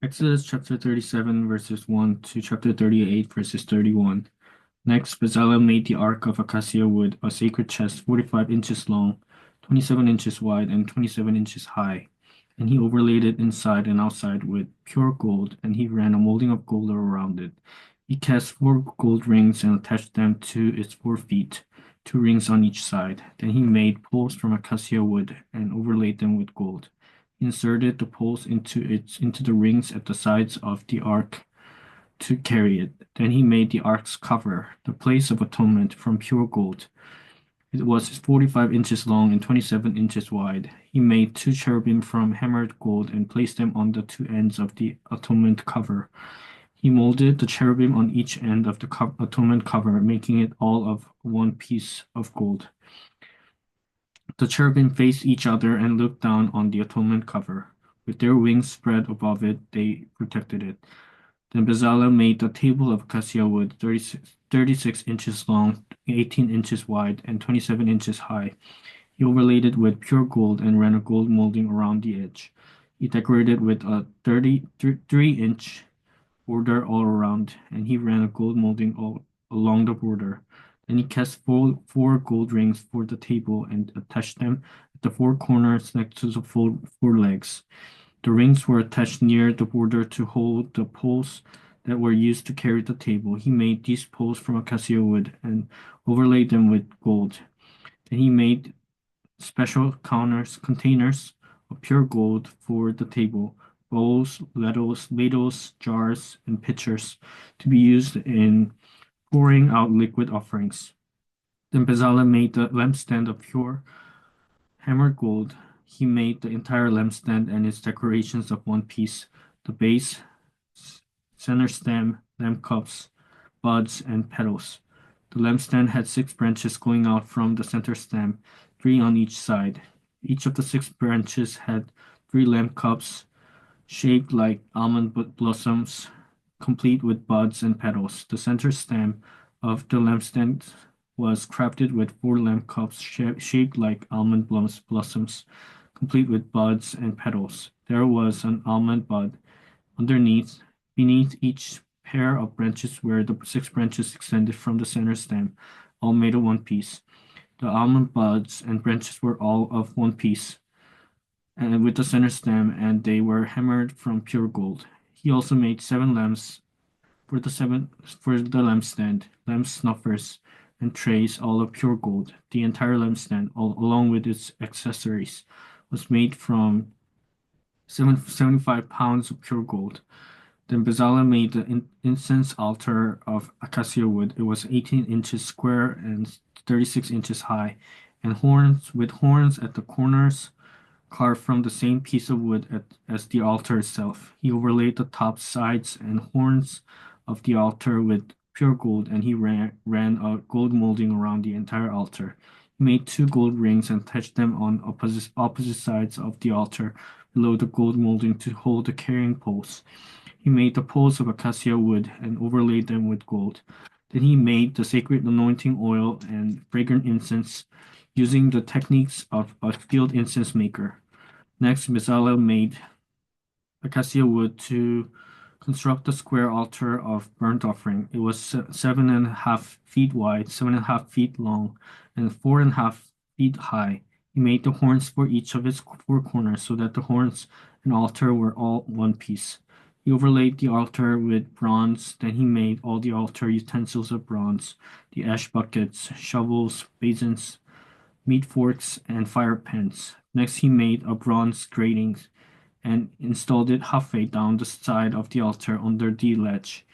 Exodus chapter 37 verses 1 to chapter 38 verses 31. Next, Bezalel made the ark of acacia wood, a sacred chest 45 inches long, 27 inches wide, and 27 inches high. And he overlaid it inside and outside with pure gold, and he ran a molding of gold around it. He cast 4 gold rings and attached them to its 4 feet, 2 rings on each side. Then he made poles from acacia wood and overlaid them with gold. He inserted the poles into the rings at the sides of the ark to carry it. Then he made the ark's cover, the place of atonement, from pure gold. It was 45 inches long and 27 inches wide. He made 2 cherubim from hammered gold and placed them on the 2 ends of the atonement cover. He molded the cherubim on each end of the atonement cover, making it all of one piece of gold. The cherubim faced each other and looked down on the atonement cover. With their wings spread above it, they protected it. Then Bezalel made a table of acacia wood, 36 inches long, 18 inches wide, and 27 inches high. He overlaid it with pure gold and ran a gold molding around the edge. He decorated with a 33-inch border all around, and he ran a gold molding all along the border. Then he cast four gold rings for the table and attached them at the 4 corners next to the four legs. The rings were attached near the border to hold the poles that were used to carry the table. He made these poles from acacia wood and overlaid them with gold. Then he made special containers of pure gold for the table, bowls, ladles, jars, and pitchers to be used in pouring out liquid offerings. Then Bezalel made the lampstand of pure hammered gold. He made the entire lampstand and its decorations of one piece, the base, center stem, lamp cups, buds, and petals. The lampstand had 6 branches going out from the center stem, 3 on each side. Each of the 6 branches had 3 lamp cups shaped like almond blossoms, complete with buds and petals. The center stem of the lampstand was crafted with 4 lamp cups shaped like almond blossoms, complete with buds and petals. There was an almond bud underneath, beneath each pair of branches where the 6 branches extended from the center stem, all made of one piece. The almond buds and branches were all of one piece, and with the center stem, and they were hammered from pure gold. He also made 7 lamps for the lampstand, lamp snuffers, and trays, all of pure gold. The entire lampstand, along with its accessories, was made from 75 pounds of pure gold. Then Bezalel made the incense altar of acacia wood. It was 18 inches square and 36 inches high, and horns at the corners, carved from the same piece of wood as the altar itself. He overlaid the top, sides, and horns of the altar with pure gold, and he ran a gold molding around the entire altar. He made 2 gold rings and attached them on opposite sides of the altar below the gold molding to hold the carrying poles. He made the poles of acacia wood and overlaid them with gold. Then he made the sacred anointing oil and fragrant incense using the techniques of a skilled incense maker. Next, Bezalel made acacia wood to construct the square altar of burnt offering. It was 7.5 feet wide, 7.5 feet long, and 4.5 feet high. He made the horns for each of its 4 corners so that the horns and altar were all one piece. He overlaid the altar with bronze. Then he made all the altar utensils of bronze, the ash buckets, shovels, basins, meat forks, and fire pans. Next, he made a bronze grating and installed it halfway down the side of the altar under the ledge.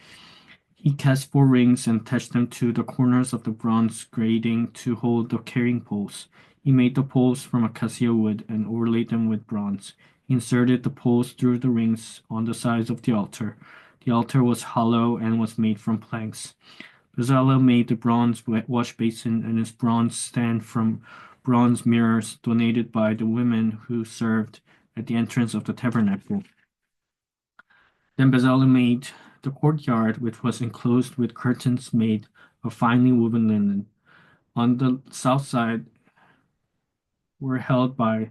He cast 4 rings and attached them to the corners of the bronze grating to hold the carrying poles. He made the poles from acacia wood and overlaid them with bronze. He inserted the poles through the rings on the sides of the altar. The altar was hollow and was made from planks. Bezalel made the bronze wash basin and its bronze stand from bronze mirrors donated by the women who served at the entrance of the tabernacle. Then Bezalel made the courtyard, which was enclosed with curtains made of finely woven linen. On the south side were held by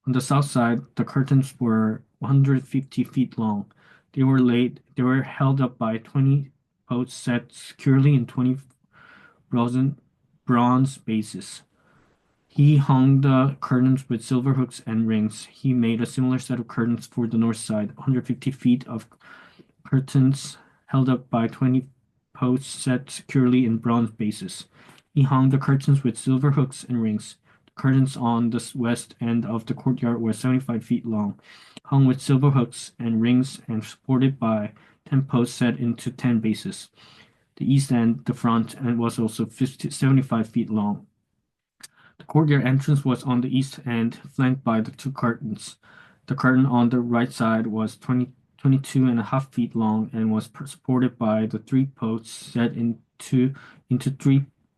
On the south side, the curtains were 150 feet long. They were held up by 20 posts set securely in 20 bronze, bronze bases. He hung the curtains with silver hooks and rings. He made a similar set of curtains for the north side, 150 feet of curtains held up by 20 posts set securely in bronze bases. He hung the curtains with silver hooks and rings. The curtains on the west end of the courtyard were 75 feet long, hung with silver hooks and rings and supported by 10 posts set into 10 bases. The east end, the front end, was also 75 feet long. The courtyard entrance was on the east end, flanked by the two curtains. The curtain on the right side was 22.5 feet long and was supported by the three posts set into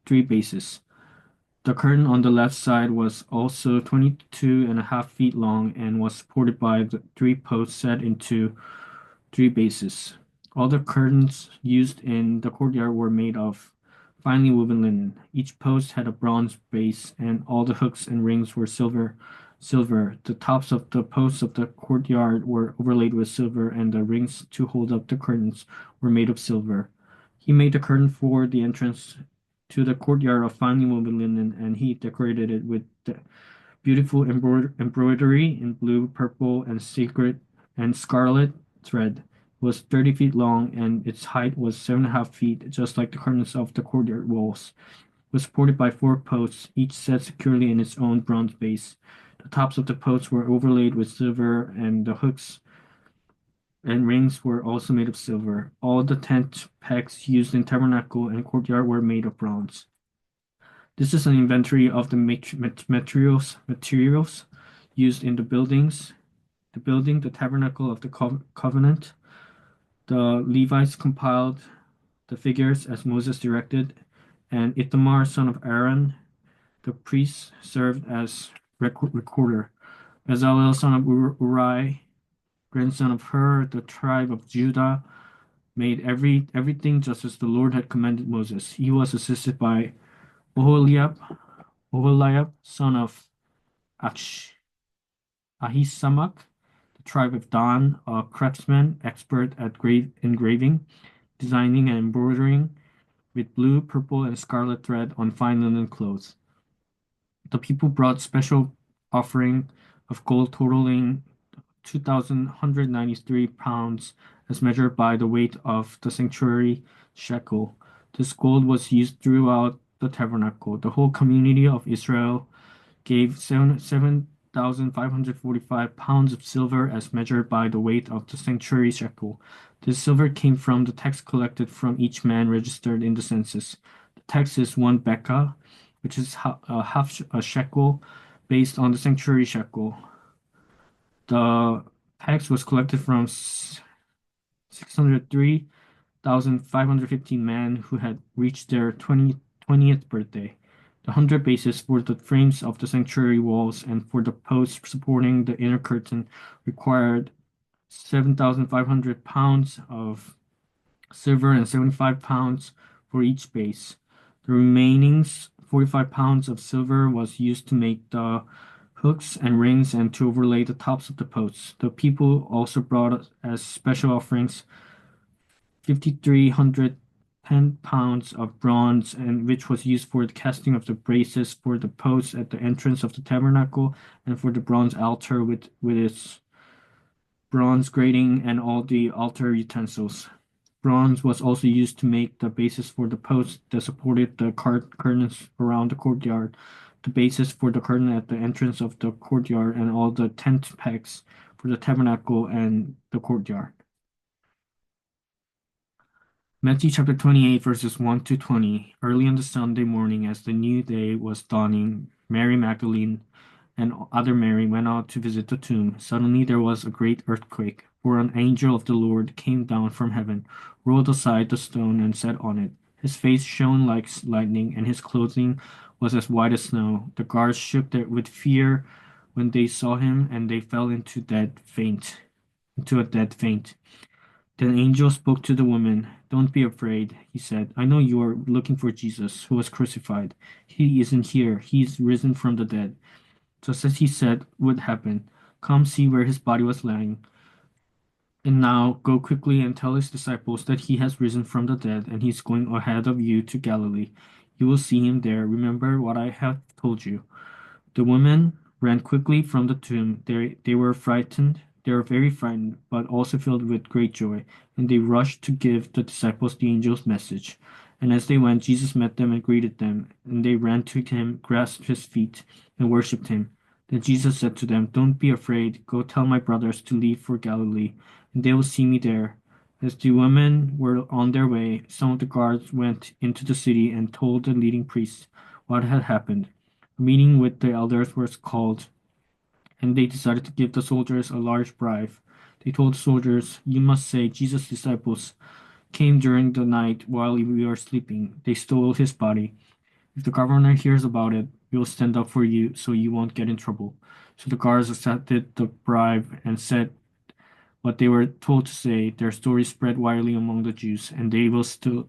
three bases. The curtain on the left side was also 22.5 feet long and was supported by the three posts set into three bases. All the curtains used in the courtyard were made of finely woven linen. Each post had a bronze base, and all the hooks and rings were silver. The tops of the posts of the courtyard were overlaid with silver, and the rings to hold up the curtains were made of silver. He made the curtain for the entrance to the courtyard of finely woven linen, and he decorated it with the beautiful embroidery in blue, purple, and sacred and scarlet thread. It was 30 feet long, and its height was 7.5 feet, just like the curtains of the courtyard walls. It was supported by four posts, each set securely in its own bronze base. The tops of the posts were overlaid with silver, and the hooks and rings were also made of silver. All the tent pegs used in tabernacle and courtyard were made of bronze. This is an inventory of the materials used in the building, the tabernacle of the covenant. The Levites compiled the figures as Moses directed, and Ithamar, son of Aaron, the priest, served as recorder. Bezalel, son of Uri, grandson of Hur, the tribe of Judah, made everything just as the Lord had commanded Moses. He was assisted by Oholiab, son of Ahisamach, the tribe of Dan, a craftsman expert at engraving, designing, and embroidering with blue, purple, and scarlet thread on fine linen clothes. The people brought special offering of gold totaling 2,193 pounds as measured by the weight of the sanctuary shekel. This gold was used throughout the tabernacle. The whole community of Israel gave 7,545 pounds of silver as measured by the weight of the sanctuary shekel. This silver came from the tax collected from each man registered in the census. The tax is 1 bekah, which is half a shekel, based on the sanctuary shekel. The tax was collected from 603,515 men who had reached their 20th birthday. The 100 bases for the frames of the sanctuary walls and for the posts supporting the inner curtain required 7,500 pounds of silver and 75 pounds for each base. The remaining 45 pounds of silver was used to make the hooks and rings and to overlay the tops of the posts. The people also brought as special offerings 5,310 pounds of bronze, and which was used for the casting of the braces for the posts at the entrance of the tabernacle and for the bronze altar with its bronze grating and all the altar utensils. Bronze was also used to make the bases for the posts that supported the curtains around the courtyard, the bases for the curtain at the entrance of the courtyard, and all the tent pegs for the tabernacle and the courtyard. Matthew chapter 28, verses 1 to 20. Early on the Sunday morning, as the new day was dawning, Mary Magdalene and other Mary went out to visit the tomb. Suddenly there was a great earthquake, for an angel of the Lord came down from heaven, rolled aside the stone, and sat on it. His face shone like lightning, and his clothing was as white as snow. The guards shook with fear when they saw him, and they fell into a dead faint. Then the angel spoke to the woman. "Don't be afraid," he said. "I know you are looking for Jesus, who was crucified. He isn't here. He's risen from the dead, just as he said would happen. Come see where his body was lying." And now go quickly and tell his disciples that he has risen from the dead, and he is going ahead of you to Galilee. You will see him there. Remember what I have told you." The women ran quickly from the tomb. They were frightened. They were very frightened, but also filled with great joy, and they rushed to give the disciples the angel's message. And as they went, Jesus met them and greeted them, and they ran to him, grasped his feet, and worshipped him. Then Jesus said to them, "Don't be afraid. Go tell my brothers to leave for Galilee, and they will see me there." As the women were on their way, some of the guards went into the city and told the leading priests what had happened. A meeting with the elders was called, and they decided to give the soldiers a large bribe. They told the soldiers, "You must say Jesus' disciples came during the night while we were sleeping. They stole his body. If the governor hears about it, we will stand up for you so you won't get in trouble." So the guards accepted the bribe and said what they were told to say. Their story spread widely among the Jews, and they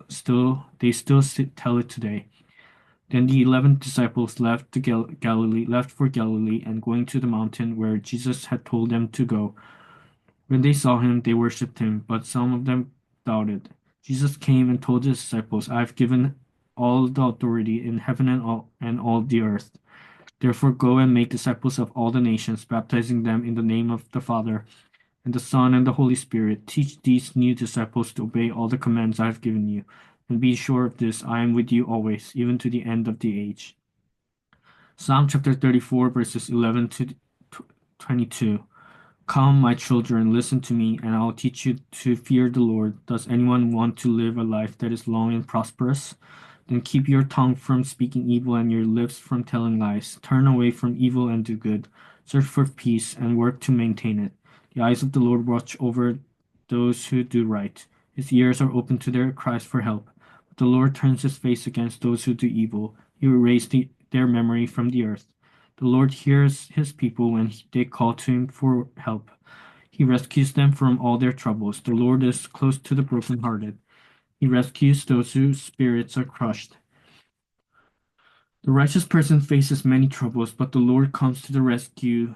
still tell it today. Then the 11 disciples left to Galilee, left for Galilee, and going to the mountain where Jesus had told them to go. When they saw him, they worshipped him, but some of them doubted. Jesus came and told his disciples, "I have given all the authority in heaven and all the earth. Therefore go and make disciples of all the nations, baptizing them in the name of the Father and the Son and the Holy Spirit. Teach these new disciples to obey all the commands I have given you. And be sure of this, I am with you always, even to the end of the age." Psalm chapter 34, verses 11 to 22. "Come, my children, listen to me, and I'll teach you to fear the Lord. Does anyone want to live a life that is long and prosperous? Then keep your tongue from speaking evil and your lips from telling lies. Turn away from evil and do good. Search for peace and work to maintain it. The eyes of the Lord watch over those who do right. His ears are open to their cries for help. But the Lord turns his face against those who do evil. He will erase their memory from the earth. The Lord hears his people when they call to him for help. He rescues them from all their troubles. The Lord is close to the brokenhearted. He rescues those whose spirits are crushed. The righteous person faces many troubles, but the Lord comes to the rescue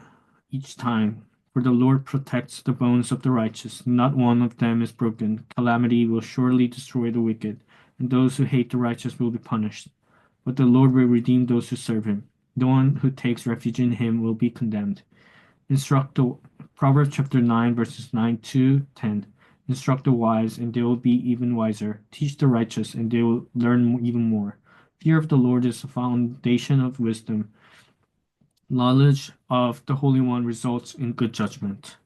each time. For the Lord protects the bones of the righteous. Not one of them is broken. Calamity will surely destroy the wicked, and those who hate the righteous will be punished. But the Lord will redeem those who serve him. The one who takes refuge in him will be condemned. Instruct the Proverbs chapter 9, verses 9 to 10. Instruct the wise, and they will be even wiser. Teach the righteous, and they will learn even more. Fear of the Lord is the foundation of wisdom. Knowledge of the Holy One results in good judgment.